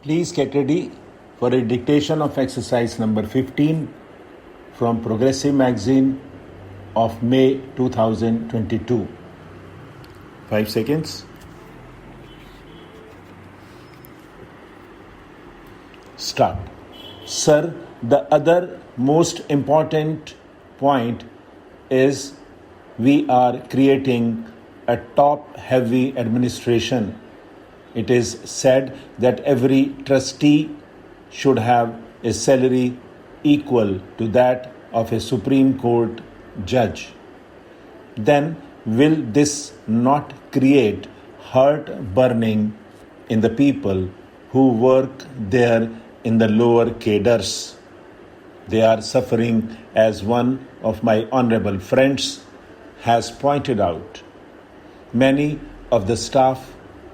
Please get ready for a dictation of exercise number 15 from Progressive Magazine of May 2022. 5 seconds. Start. Sir, the other most important point is we are creating a top-heavy administration. It is said that every trustee should have a salary equal to that of a Supreme Court judge. Then will this not create heartburning in the people who work there in the lower cadres? They are suffering, as one of my honorable friends has pointed out. Many of the staff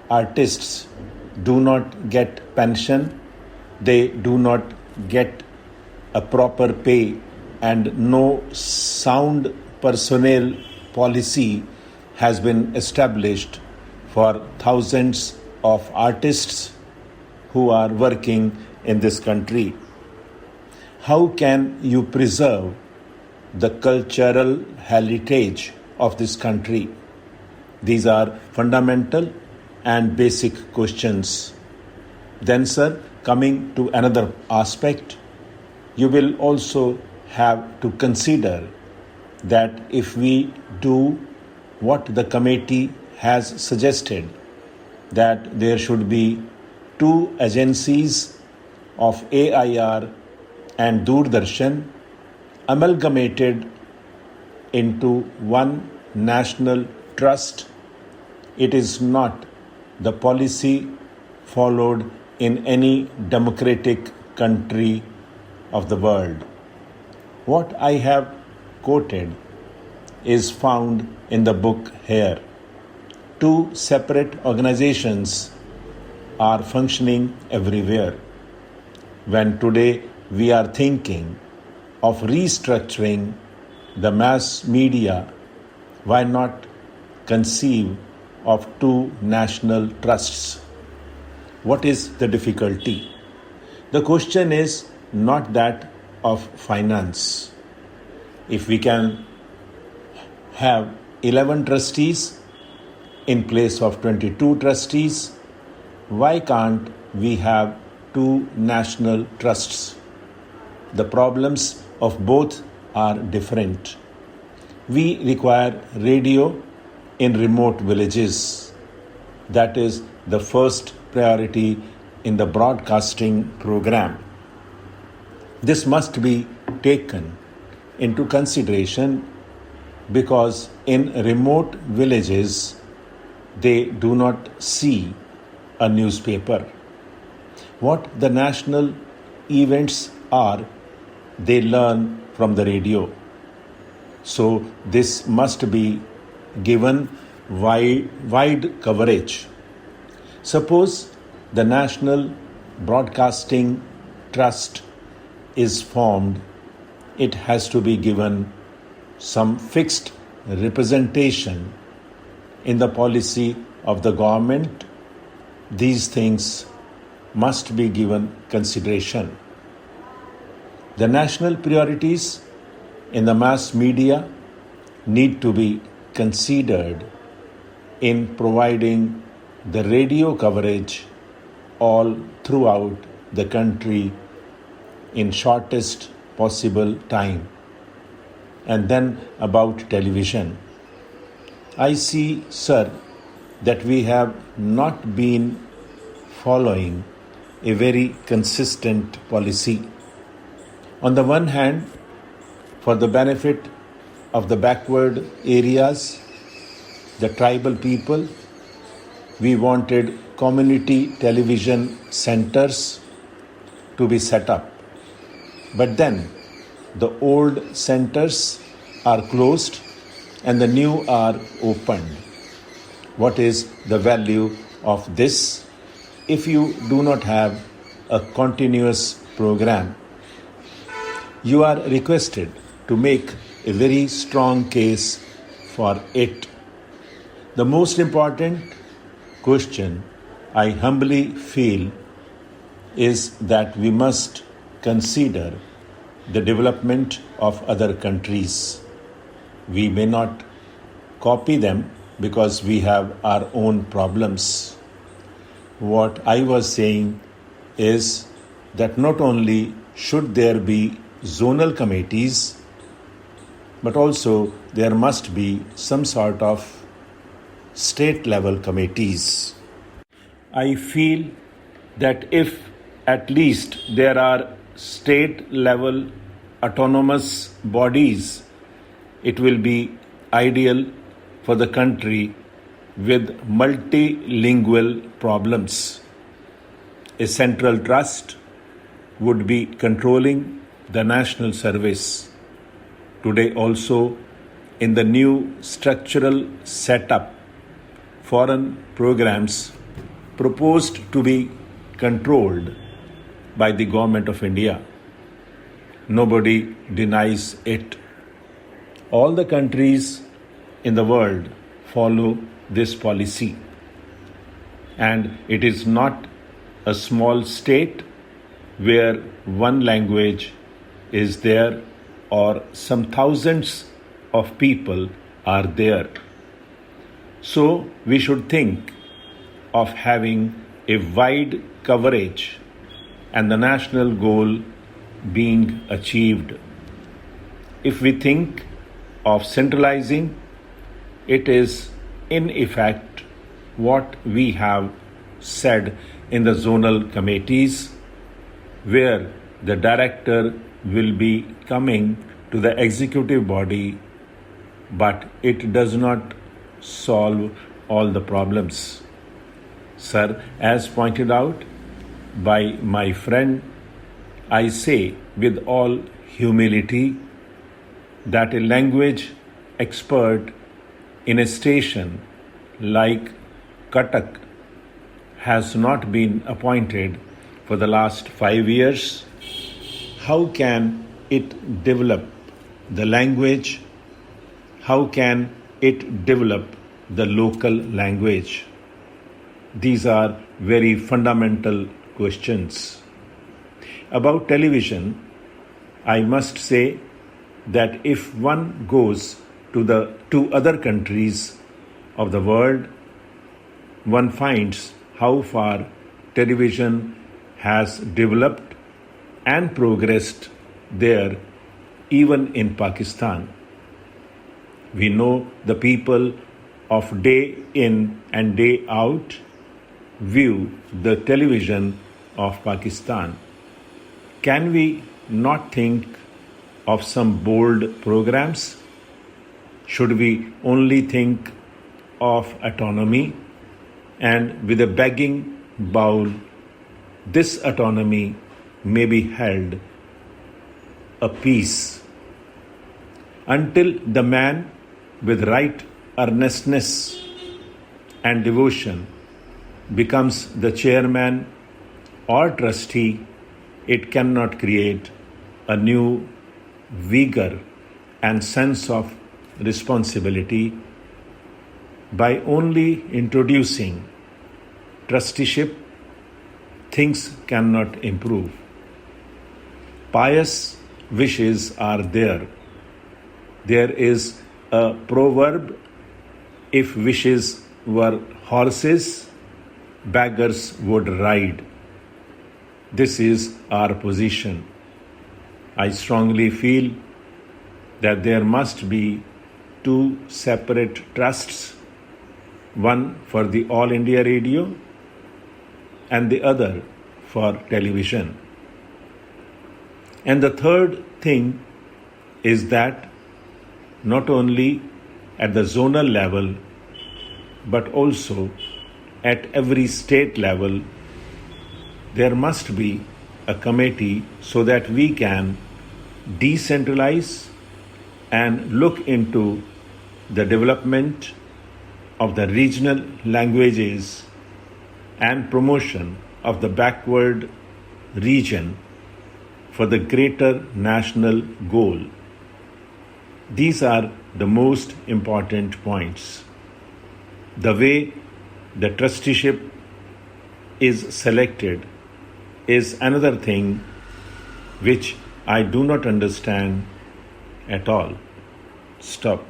artists do not get pension, they do not get a proper pay, and no sound personnel policy has been established for thousands of artists who are working in this country. How can you preserve the cultural heritage of this country? These are fundamental and basic questions. Then, sir, coming to another aspect, you will also have to consider that if we do what the committee has suggested, that there should be two agencies of AIR and Doordarshan amalgamated into one national trust. It is not the policy followed in any democratic country of the world. What I have quoted is found in the book here. Two separate organizations are functioning everywhere. When today we are thinking of restructuring the mass media, why not conceive of two national trusts? What is the difficulty? The question is not that of finance. If we can have 11 trustees in place of 22 trustees, why can't we have two national trusts? The problems of both are different. We require radio in remote villages. That is the first priority in the broadcasting program. This must be taken into consideration because in remote villages they do not see a newspaper. What the national events are, they learn from the radio. So this must be given wide coverage. Suppose the National Broadcasting Trust is formed, it has to be given some fixed representation in the policy of the government. These things must be given consideration. The national priorities in the mass media need to be considered in providing the radio coverage all throughout the country in shortest possible time. And then about television. I see, sir, that we have not been following a very consistent policy. On the one hand, for the benefit of the backward areas, the tribal people, we wanted community television centers to be set up. But then the old centers are closed and the new are opened. What is the value of this if you do not have a continuous program? You are requested to make a very strong case for it. The most important question I humbly feel is that we must consider the development of other countries. We may not copy them because we have our own problems. What I was saying is that not only should there be zonal committees, but also there must be some sort of state level committees. I feel that if at least there are state level autonomous bodies, it will be ideal for the country with multilingual problems. A central trust would be controlling the national service. Today also, in the new structural setup, foreign programs proposed to be controlled by the government of India. Nobody denies it. All the countries in the world follow this policy. And it is not a small state where one language is there or some thousands of people are there. So we should think of having a wide coverage and the national goal being achieved. If we think of centralizing, it is in effect what we have said in the zonal committees, where the director will be coming to the executive body, but it does not solve all the problems. Sir, as pointed out by my friend, I say with all humility that a language expert in a station like Cuttack has not been appointed for the last 5 years. How can it develop the language? How can it develop the local language? These are very fundamental questions. About television, I must say that if one goes to the two other countries of the world, one finds how far television has developed and progressed there, even in Pakistan. We know the people of day in and day out view the television of Pakistan. Can we not think of some bold programs? Should we only think of autonomy? And with a begging bowl, this autonomy may be held a peace until the man with right earnestness and devotion becomes the chairman or trustee. It cannot create a new vigor and sense of responsibility. By only introducing trusteeship, things cannot improve. Pious wishes are there. There is a proverb: if wishes were horses, beggars would ride. This is our position. I strongly feel that there must be two separate trusts, one for the All India Radio and the other for television. And the third thing is that not only at the zonal level, but also at every state level, there must be a committee so that we can decentralize and look into the development of the regional languages and promotion of the backward region for the greater national goal. These are the most important points. The way the trusteeship is selected is another thing which I do not understand at all. Stop.